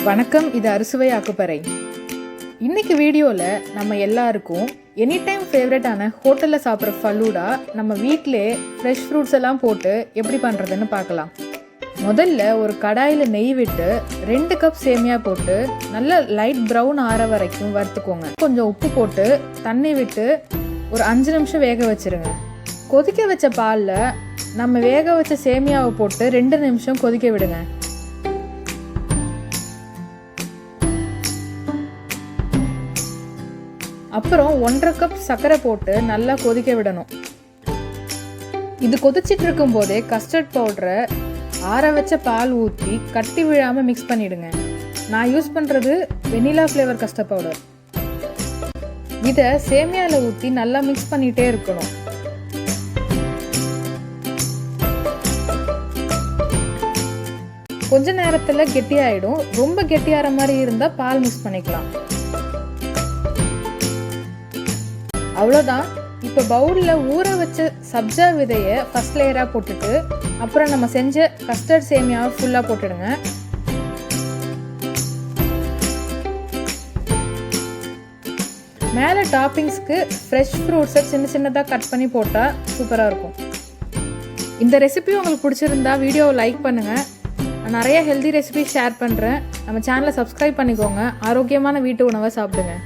வணக்கம், இது அறுசுவை ஆக்குப்பறை. இன்னைக்கு வீடியோவில் நம்ம எல்லாருக்கும் எனி டைம் ஃபேவரட்டான ஹோட்டலில் சாப்பிட்ற ஃபலூடா நம்ம வீட்டிலே ஃப்ரெஷ் ஃப்ரூட்ஸ் எல்லாம் போட்டு எப்படி பண்ணுறதுன்னு பார்க்கலாம். முதல்ல ஒரு கடாயில் நெய் விட்டு 2 கப் சேமியா போட்டு நல்லா லைட் ப்ரௌன் ஆற வரைக்கும் வறுத்துக்கோங்க. கொஞ்சம் உப்பு போட்டு தண்ணி விட்டு ஒரு 5 நிமிஷம் வேக வச்சுருங்க. கொதிக்க வச்ச பாலில் நம்ம வேக வச்ச சேமியாவை போட்டு 2 நிமிஷம் கொதிக்க விடுங்க. அப்புறம் 1.5 கப் சர்க்கரை போட்டு நல்லா கொதிக்க விடணும். இது கொதிச்சிட்டு இருக்கும் போதே கஸ்டர்ட் பவுடரை ஆற வச்ச பால் ஊற்றி கட்டி விழாமல் மிக்ஸ் பண்ணிடுங்க. நான் யூஸ் பண்ணுறது வெனிலா ஃப்ளேவர் கஸ்டர்ட் பவுடர். இதை சேமியாவில் ஊற்றி நல்லா மிக்ஸ் பண்ணிகிட்டே இருக்கணும். கொஞ்ச நேரத்தில் கெட்டியாயிடும். ரொம்ப கெட்டியாகிற மாதிரி இருந்தால் பால் மிக்ஸ் பண்ணிக்கலாம். அவ்வளோதான். இப்போ பவுலில் ஊற வச்ச சப்ஜா விதையை ஃபஸ்ட் லேயராக போட்டுட்டு அப்புறம் நம்ம செஞ்ச கஸ்டர்ட் சேமியாவை ஃபுல்லாக போட்டுடுங்க. மேலே டாப்பிங்ஸ்க்கு ஃப்ரெஷ் ஃப்ரூட்ஸை சின்னதாக கட் பண்ணி போட்டால் சூப்பராக இருக்கும். இந்த ரெசிபி உங்களுக்கு பிடிச்சிருந்தா வீடியோவை லைக் பண்ணுங்கள். நான் நிறைய ஹெல்தி ரெசிபி ஷேர் பண்ணுறேன். நம்ம சேனலை சப்ஸ்கிரைப் பண்ணிக்கோங்க. ஆரோக்கியமான வீட்டு உணவை சாப்பிடுங்க.